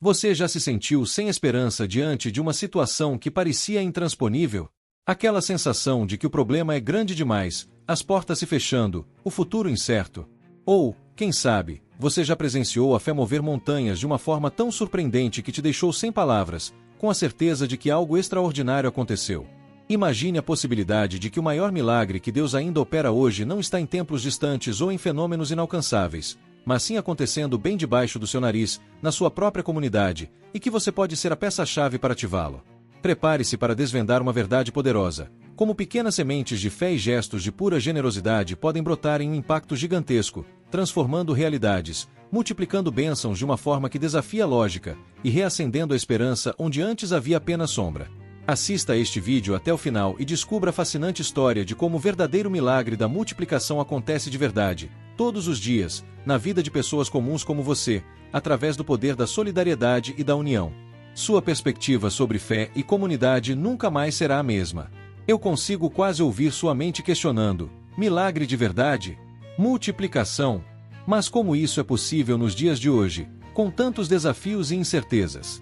Você já se sentiu sem esperança diante de uma situação que parecia intransponível? Aquela sensação de que o problema é grande demais, as portas se fechando, o futuro incerto. Ou, quem sabe, você já presenciou a fé mover montanhas de uma forma tão surpreendente que te deixou sem palavras, com a certeza de que algo extraordinário aconteceu. Imagine a possibilidade de que o maior milagre que Deus ainda opera hoje não está em templos distantes ou em fenômenos inalcançáveis, mas sim acontecendo bem debaixo do seu nariz, na sua própria comunidade, e que você pode ser a peça-chave para ativá-lo. Prepare-se para desvendar uma verdade poderosa. Como pequenas sementes de fé e gestos de pura generosidade podem brotar em um impacto gigantesco, transformando realidades, multiplicando bênçãos de uma forma que desafia a lógica, e reacendendo a esperança onde antes havia apenas sombra. Assista a este vídeo até o final e descubra a fascinante história de como o verdadeiro milagre da multiplicação acontece de verdade, todos os dias, na vida de pessoas comuns como você, através do poder da solidariedade e da união. Sua perspectiva sobre fé e comunidade nunca mais será a mesma. Eu consigo quase ouvir sua mente questionando: milagre de verdade? Multiplicação? Mas como isso é possível nos dias de hoje, com tantos desafios e incertezas?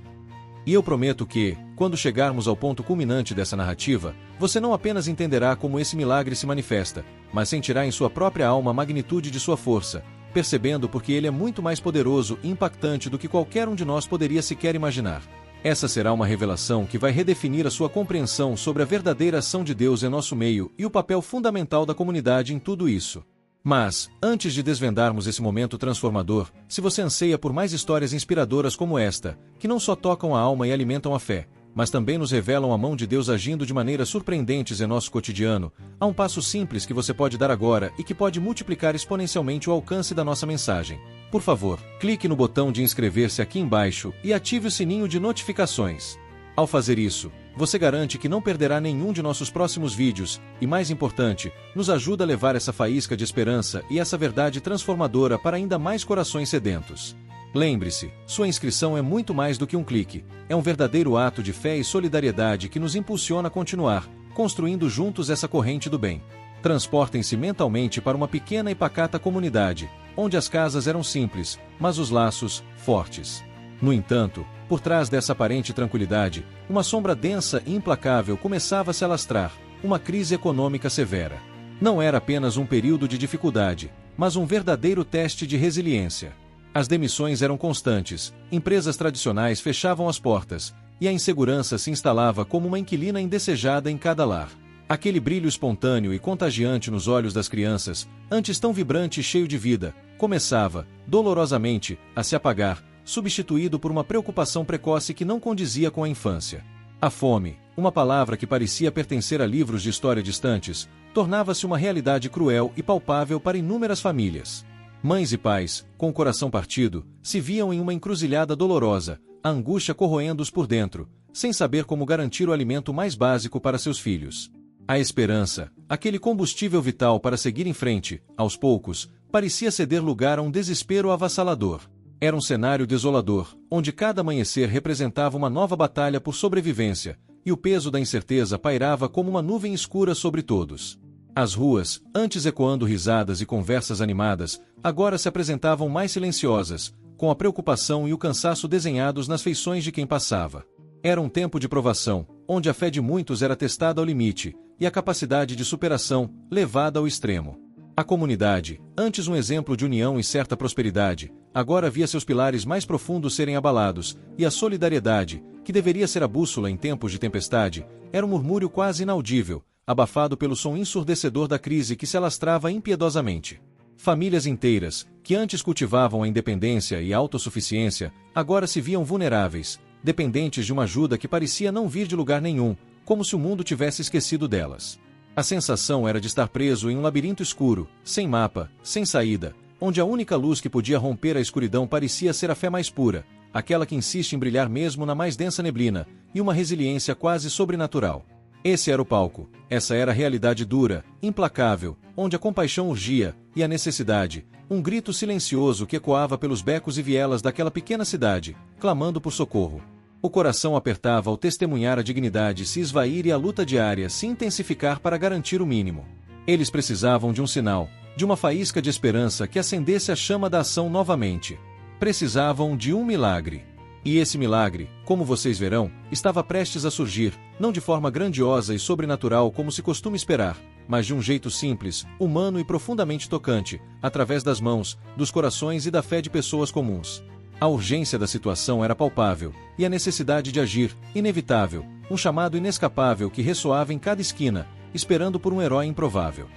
E eu prometo que, quando chegarmos ao ponto culminante dessa narrativa, você não apenas entenderá como esse milagre se manifesta, mas sentirá em sua própria alma a magnitude de sua força, percebendo porque ele é muito mais poderoso e impactante do que qualquer um de nós poderia sequer imaginar. Essa será uma revelação que vai redefinir a sua compreensão sobre a verdadeira ação de Deus em nosso meio e o papel fundamental da comunidade em tudo isso. Mas, antes de desvendarmos esse momento transformador, se você anseia por mais histórias inspiradoras como esta, que não só tocam a alma e alimentam a fé, mas também nos revelam a mão de Deus agindo de maneiras surpreendentes em nosso cotidiano, há um passo simples que você pode dar agora e que pode multiplicar exponencialmente o alcance da nossa mensagem. Por favor, clique no botão de inscrever-se aqui embaixo e ative o sininho de notificações. Ao fazer isso, você garante que não perderá nenhum de nossos próximos vídeos e, mais importante, nos ajuda a levar essa faísca de esperança e essa verdade transformadora para ainda mais corações sedentos. Lembre-se, sua inscrição é muito mais do que um clique, é um verdadeiro ato de fé e solidariedade que nos impulsiona a continuar, construindo juntos essa corrente do bem. Transportem-se mentalmente para uma pequena e pacata comunidade, onde as casas eram simples, mas os laços, fortes. No entanto, por trás dessa aparente tranquilidade, uma sombra densa e implacável começava a se alastrar, uma crise econômica severa. Não era apenas um período de dificuldade, mas um verdadeiro teste de resiliência. As demissões eram constantes, empresas tradicionais fechavam as portas, e a insegurança se instalava como uma inquilina indesejada em cada lar. Aquele brilho espontâneo e contagiante nos olhos das crianças, antes tão vibrante e cheio de vida, começava, dolorosamente, a se apagar, substituído por uma preocupação precoce que não condizia com a infância. A fome, uma palavra que parecia pertencer a livros de história distantes, tornava-se uma realidade cruel e palpável para inúmeras famílias. Mães e pais, com o coração partido, se viam em uma encruzilhada dolorosa, a angústia corroendo-os por dentro, sem saber como garantir o alimento mais básico para seus filhos. A esperança, aquele combustível vital para seguir em frente, aos poucos, parecia ceder lugar a um desespero avassalador. Era um cenário desolador, onde cada amanhecer representava uma nova batalha por sobrevivência, e o peso da incerteza pairava como uma nuvem escura sobre todos. As ruas, antes ecoando risadas e conversas animadas, agora se apresentavam mais silenciosas, com a preocupação e o cansaço desenhados nas feições de quem passava. Era um tempo de provação, onde a fé de muitos era testada ao limite, e a capacidade de superação, levada ao extremo. A comunidade, antes um exemplo de união e certa prosperidade, agora via seus pilares mais profundos serem abalados, e a solidariedade, que deveria ser a bússola em tempos de tempestade, era um murmúrio quase inaudível, abafado pelo som ensurdecedor da crise que se alastrava impiedosamente. Famílias inteiras, que antes cultivavam a independência e a autossuficiência, agora se viam vulneráveis, dependentes de uma ajuda que parecia não vir de lugar nenhum, como se o mundo tivesse esquecido delas. A sensação era de estar preso em um labirinto escuro, sem mapa, sem saída, onde a única luz que podia romper a escuridão parecia ser a fé mais pura, aquela que insiste em brilhar mesmo na mais densa neblina, e uma resiliência quase sobrenatural. Esse era o palco, essa era a realidade dura, implacável, onde a compaixão urgia, e a necessidade, um grito silencioso que ecoava pelos becos e vielas daquela pequena cidade, clamando por socorro. O coração apertava ao testemunhar a dignidade se esvair e a luta diária se intensificar para garantir o mínimo. Eles precisavam de um sinal, de uma faísca de esperança que acendesse a chama da ação novamente. Precisavam de um milagre. E esse milagre, como vocês verão, estava prestes a surgir, não de forma grandiosa e sobrenatural como se costuma esperar, mas de um jeito simples, humano e profundamente tocante, através das mãos, dos corações e da fé de pessoas comuns. A urgência da situação era palpável, e a necessidade de agir, inevitável, um chamado inescapável que ressoava em cada esquina, esperando por um herói improvável.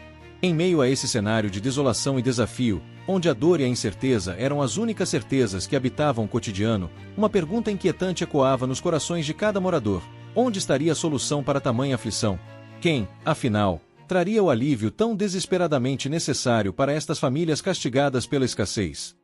Em meio a esse cenário de desolação e desafio, onde a dor e a incerteza eram as únicas certezas que habitavam o cotidiano, uma pergunta inquietante ecoava nos corações de cada morador: onde estaria a solução para tamanha aflição? Quem, afinal, traria o alívio tão desesperadamente necessário para estas famílias castigadas pela escassez?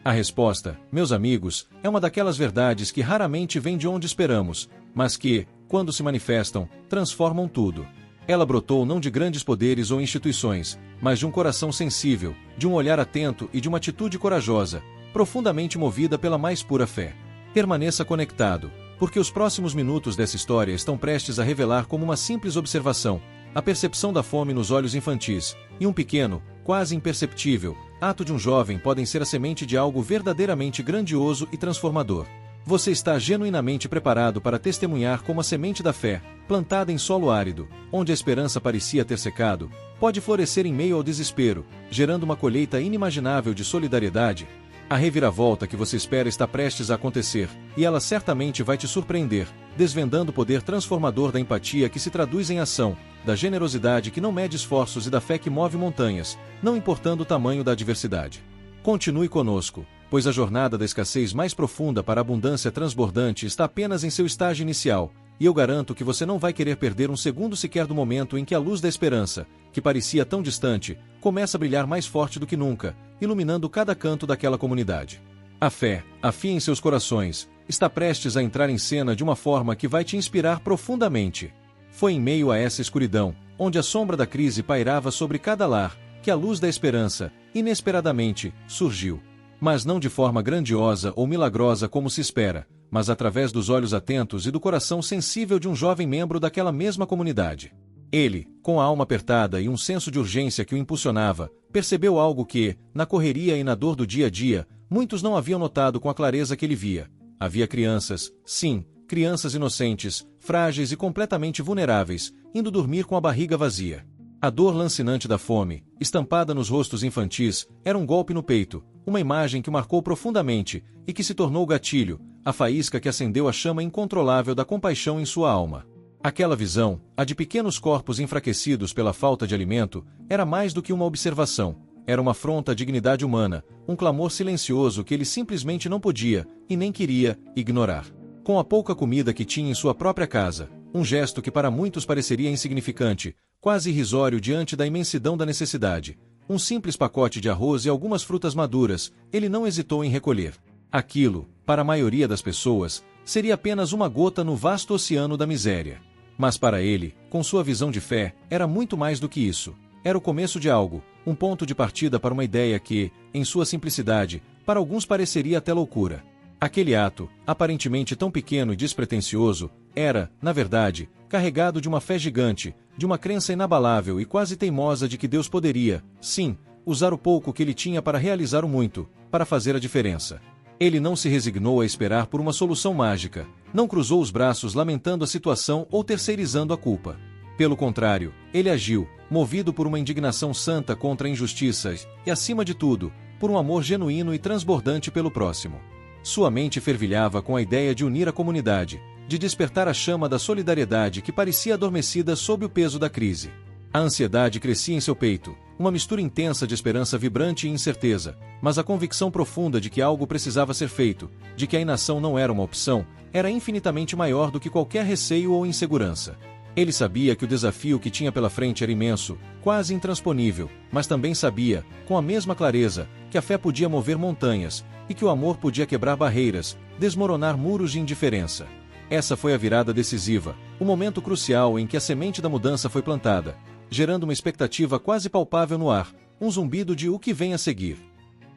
A resposta, meus amigos, é uma daquelas verdades que raramente vem de onde esperamos, mas que, quando se manifestam, transformam tudo. Ela brotou não de grandes poderes ou instituições, mas de um coração sensível, de um olhar atento e de uma atitude corajosa, profundamente movida pela mais pura fé. Permaneça conectado, porque os próximos minutos dessa história estão prestes a revelar como uma simples observação, a percepção da fome nos olhos infantis, e um pequeno, quase imperceptível, ato de um jovem podem ser a semente de algo verdadeiramente grandioso e transformador. Você está genuinamente preparado para testemunhar como a semente da fé, plantada em solo árido, onde a esperança parecia ter secado, pode florescer em meio ao desespero, gerando uma colheita inimaginável de solidariedade? A reviravolta que você espera está prestes a acontecer, e ela certamente vai te surpreender, desvendando o poder transformador da empatia que se traduz em ação, da generosidade que não mede esforços e da fé que move montanhas, não importando o tamanho da adversidade. Continue conosco, pois a jornada da escassez mais profunda para a abundância transbordante está apenas em seu estágio inicial, e eu garanto que você não vai querer perder um segundo sequer do momento em que a luz da esperança, que parecia tão distante, começa a brilhar mais forte do que nunca, iluminando cada canto daquela comunidade. A fé em seus corações, está prestes a entrar em cena de uma forma que vai te inspirar profundamente. Foi em meio a essa escuridão, onde a sombra da crise pairava sobre cada lar, que a luz da esperança, inesperadamente, surgiu. Mas não de forma grandiosa ou milagrosa como se espera, mas através dos olhos atentos e do coração sensível de um jovem membro daquela mesma comunidade. Ele, com a alma apertada e um senso de urgência que o impulsionava, percebeu algo que, na correria e na dor do dia a dia, muitos não haviam notado com a clareza que ele via. Havia crianças, sim, crianças inocentes, frágeis e completamente vulneráveis, indo dormir com a barriga vazia. A dor lancinante da fome, estampada nos rostos infantis, era um golpe no peito, uma imagem que marcou profundamente e que se tornou o gatilho, a faísca que acendeu a chama incontrolável da compaixão em sua alma. Aquela visão, a de pequenos corpos enfraquecidos pela falta de alimento, era mais do que uma observação, era uma afronta à dignidade humana, um clamor silencioso que ele simplesmente não podia, e nem queria, ignorar. Com a pouca comida que tinha em sua própria casa, um gesto que para muitos pareceria insignificante, quase irrisório diante da imensidão da necessidade, um simples pacote de arroz e algumas frutas maduras, ele não hesitou em recolher. Aquilo, para a maioria das pessoas, seria apenas uma gota no vasto oceano da miséria. Mas para ele, com sua visão de fé, era muito mais do que isso. Era o começo de algo, um ponto de partida para uma ideia que, em sua simplicidade, para alguns pareceria até loucura. Aquele ato, aparentemente tão pequeno e despretensioso, era, na verdade, carregado de uma fé gigante, de uma crença inabalável e quase teimosa de que Deus poderia, sim, usar o pouco que ele tinha para realizar o muito, para fazer a diferença. Ele não se resignou a esperar por uma solução mágica, não cruzou os braços lamentando a situação ou terceirizando a culpa. Pelo contrário, ele agiu, movido por uma indignação santa contra a injustiça e, acima de tudo, por um amor genuíno e transbordante pelo próximo. Sua mente fervilhava com a ideia de unir a comunidade, de despertar a chama da solidariedade que parecia adormecida sob o peso da crise. A ansiedade crescia em seu peito, uma mistura intensa de esperança vibrante e incerteza, mas a convicção profunda de que algo precisava ser feito, de que a inação não era uma opção, era infinitamente maior do que qualquer receio ou insegurança. Ele sabia que o desafio que tinha pela frente era imenso, quase intransponível, mas também sabia, com a mesma clareza, que a fé podia mover montanhas, e que o amor podia quebrar barreiras, desmoronar muros de indiferença. Essa foi a virada decisiva, o momento crucial em que a semente da mudança foi plantada, gerando uma expectativa quase palpável no ar, um zumbido de o que vem a seguir.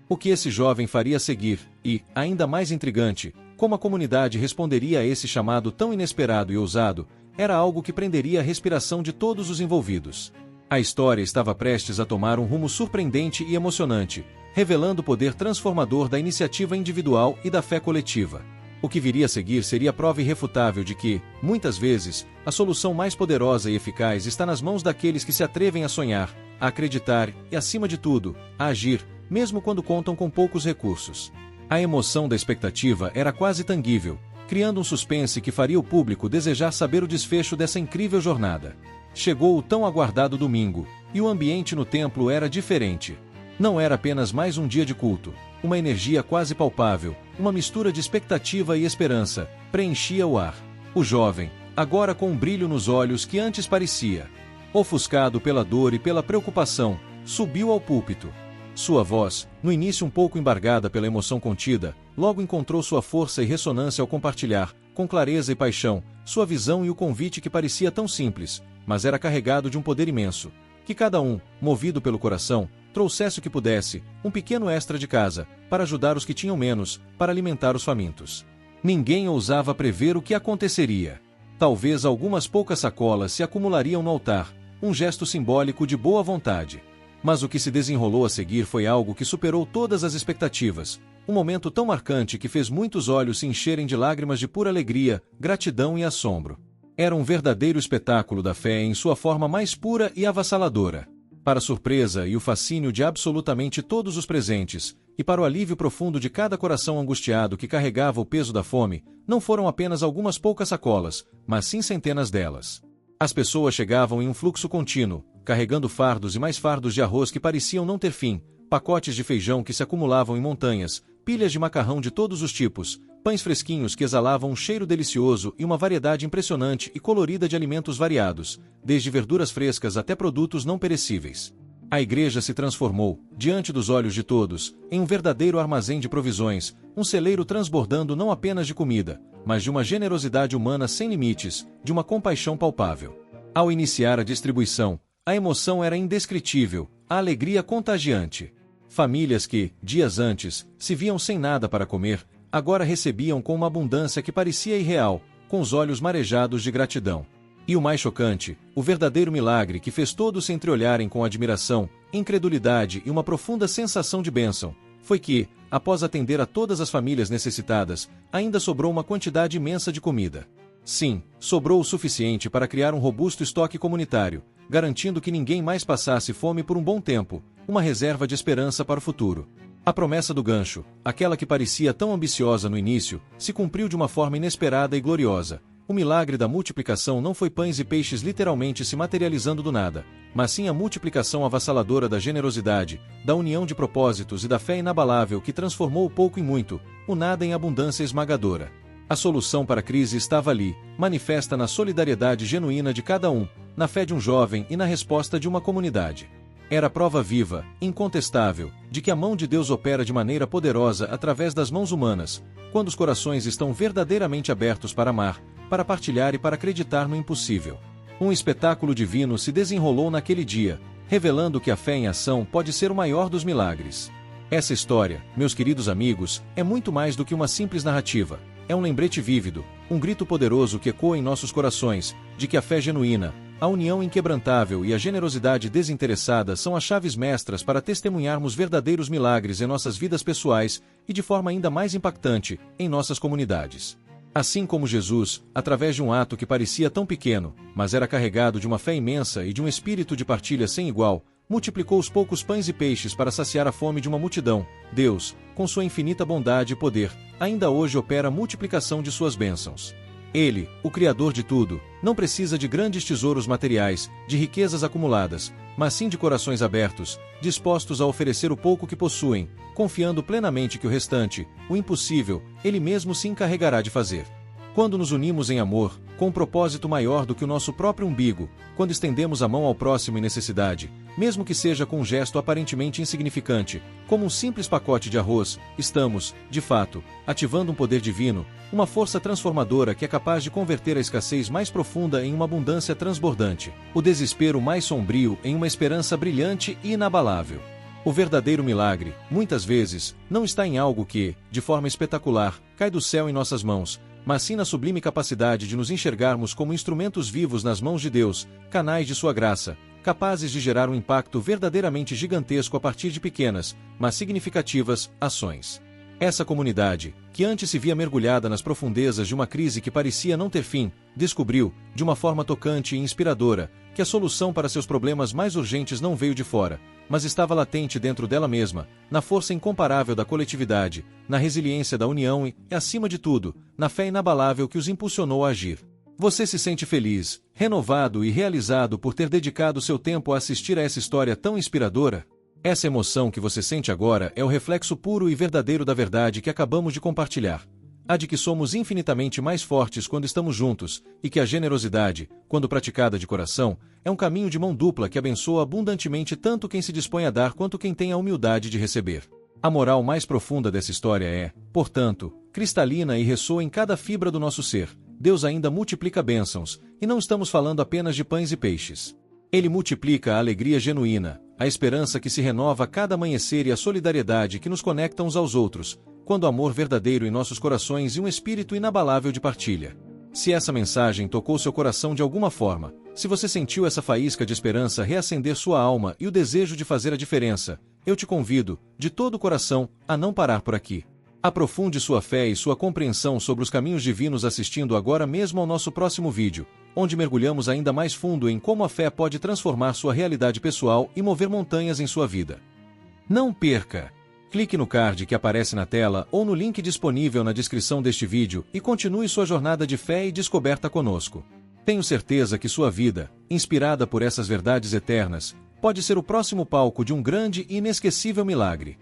O que esse jovem faria a seguir, e, ainda mais intrigante, como a comunidade responderia a esse chamado tão inesperado e ousado, era algo que prenderia a respiração de todos os envolvidos. A história estava prestes a tomar um rumo surpreendente e emocionante, revelando o poder transformador da iniciativa individual e da fé coletiva. O que viria a seguir seria a prova irrefutável de que, muitas vezes, a solução mais poderosa e eficaz está nas mãos daqueles que se atrevem a sonhar, a acreditar e, acima de tudo, a agir, mesmo quando contam com poucos recursos. A emoção da expectativa era quase tangível, criando um suspense que faria o público desejar saber o desfecho dessa incrível jornada. Chegou o tão aguardado domingo, e o ambiente no templo era diferente. Não era apenas mais um dia de culto. Uma energia quase palpável, uma mistura de expectativa e esperança, preenchia o ar. O jovem, agora com um brilho nos olhos que antes parecia ofuscado pela dor e pela preocupação, subiu ao púlpito. Sua voz, no início um pouco embargada pela emoção contida, logo encontrou sua força e ressonância ao compartilhar, com clareza e paixão, sua visão e o convite que parecia tão simples, mas era carregado de um poder imenso. Que cada um, movido pelo coração, trouxesse o que pudesse, um pequeno extra de casa, para ajudar os que tinham menos, para alimentar os famintos. Ninguém ousava prever o que aconteceria. Talvez algumas poucas sacolas se acumulariam no altar, um gesto simbólico de boa vontade. Mas o que se desenrolou a seguir foi algo que superou todas as expectativas, um momento tão marcante que fez muitos olhos se encherem de lágrimas de pura alegria, gratidão e assombro. Era um verdadeiro espetáculo da fé em sua forma mais pura e avassaladora. Para a surpresa e o fascínio de absolutamente todos os presentes, e para o alívio profundo de cada coração angustiado que carregava o peso da fome, não foram apenas algumas poucas sacolas, mas sim centenas delas. As pessoas chegavam em um fluxo contínuo, carregando fardos e mais fardos de arroz que pareciam não ter fim, pacotes de feijão que se acumulavam em montanhas, pilhas de macarrão de todos os tipos, pães fresquinhos que exalavam um cheiro delicioso e uma variedade impressionante e colorida de alimentos variados, desde verduras frescas até produtos não perecíveis. A igreja se transformou, diante dos olhos de todos, em um verdadeiro armazém de provisões, um celeiro transbordando não apenas de comida, mas de uma generosidade humana sem limites, de uma compaixão palpável. Ao iniciar a distribuição, a emoção era indescritível, a alegria contagiante. Famílias que, dias antes, se viam sem nada para comer, agora recebiam com uma abundância que parecia irreal, com os olhos marejados de gratidão. E o mais chocante, o verdadeiro milagre que fez todos se entreolharem com admiração, incredulidade e uma profunda sensação de bênção, foi que, após atender a todas as famílias necessitadas, ainda sobrou uma quantidade imensa de comida. Sim, sobrou o suficiente para criar um robusto estoque comunitário, garantindo que ninguém mais passasse fome por um bom tempo, uma reserva de esperança para o futuro. A promessa do gancho, aquela que parecia tão ambiciosa no início, se cumpriu de uma forma inesperada e gloriosa. O milagre da multiplicação não foi pães e peixes literalmente se materializando do nada, mas sim a multiplicação avassaladora da generosidade, da união de propósitos e da fé inabalável que transformou o pouco em muito, o nada em abundância esmagadora. A solução para a crise estava ali, manifesta na solidariedade genuína de cada um, na fé de um jovem e na resposta de uma comunidade. Era prova viva, incontestável, de que a mão de Deus opera de maneira poderosa através das mãos humanas, quando os corações estão verdadeiramente abertos para amar, para partilhar e para acreditar no impossível. Um espetáculo divino se desenrolou naquele dia, revelando que a fé em ação pode ser o maior dos milagres. Essa história, meus queridos amigos, é muito mais do que uma simples narrativa. É um lembrete vívido, um grito poderoso que ecoa em nossos corações, de que a fé genuína, a união inquebrantável e a generosidade desinteressada são as chaves mestras para testemunharmos verdadeiros milagres em nossas vidas pessoais e, de forma ainda mais impactante, em nossas comunidades. Assim como Jesus, através de um ato que parecia tão pequeno, mas era carregado de uma fé imensa e de um espírito de partilha sem igual, multiplicou os poucos pães e peixes para saciar a fome de uma multidão, Deus, com sua infinita bondade e poder, ainda hoje opera a multiplicação de suas bênçãos. Ele, o Criador de tudo, não precisa de grandes tesouros materiais, de riquezas acumuladas, mas sim de corações abertos, dispostos a oferecer o pouco que possuem, confiando plenamente que o restante, o impossível, Ele mesmo se encarregará de fazer. Quando nos unimos em amor, com um propósito maior do que o nosso próprio umbigo, quando estendemos a mão ao próximo em necessidade, mesmo que seja com um gesto aparentemente insignificante, como um simples pacote de arroz, estamos, de fato, ativando um poder divino, uma força transformadora que é capaz de converter a escassez mais profunda em uma abundância transbordante, o desespero mais sombrio em uma esperança brilhante e inabalável. O verdadeiro milagre, muitas vezes, não está em algo que, de forma espetacular, cai do céu em nossas mãos, mas sim na sublime capacidade de nos enxergarmos como instrumentos vivos nas mãos de Deus, canais de sua graça, capazes de gerar um impacto verdadeiramente gigantesco a partir de pequenas, mas significativas, ações. Essa comunidade, que antes se via mergulhada nas profundezas de uma crise que parecia não ter fim, descobriu, de uma forma tocante e inspiradora, que a solução para seus problemas mais urgentes não veio de fora, mas estava latente dentro dela mesma, na força incomparável da coletividade, na resiliência da união e, acima de tudo, na fé inabalável que os impulsionou a agir. Você se sente feliz, renovado e realizado por ter dedicado seu tempo a assistir a essa história tão inspiradora? Essa emoção que você sente agora é o reflexo puro e verdadeiro da verdade que acabamos de compartilhar. A de que somos infinitamente mais fortes quando estamos juntos, e que a generosidade, quando praticada de coração, é um caminho de mão dupla que abençoa abundantemente tanto quem se dispõe a dar quanto quem tem a humildade de receber. A moral mais profunda dessa história é, portanto, cristalina e ressoa em cada fibra do nosso ser. Deus ainda multiplica bênçãos, e não estamos falando apenas de pães e peixes. Ele multiplica a alegria genuína, a esperança que se renova a cada amanhecer e a solidariedade que nos conecta uns aos outros, quando o amor verdadeiro em nossos corações e um espírito inabalável de partilha. Se essa mensagem tocou seu coração de alguma forma, se você sentiu essa faísca de esperança reacender sua alma e o desejo de fazer a diferença, eu te convido, de todo o coração, a não parar por aqui. Aprofunde sua fé e sua compreensão sobre os caminhos divinos assistindo agora mesmo ao nosso próximo vídeo, onde mergulhamos ainda mais fundo em como a fé pode transformar sua realidade pessoal e mover montanhas em sua vida. Não perca! Clique no card que aparece na tela ou no link disponível na descrição deste vídeo e continue sua jornada de fé e descoberta conosco. Tenho certeza que sua vida, inspirada por essas verdades eternas, pode ser o próximo palco de um grande e inesquecível milagre.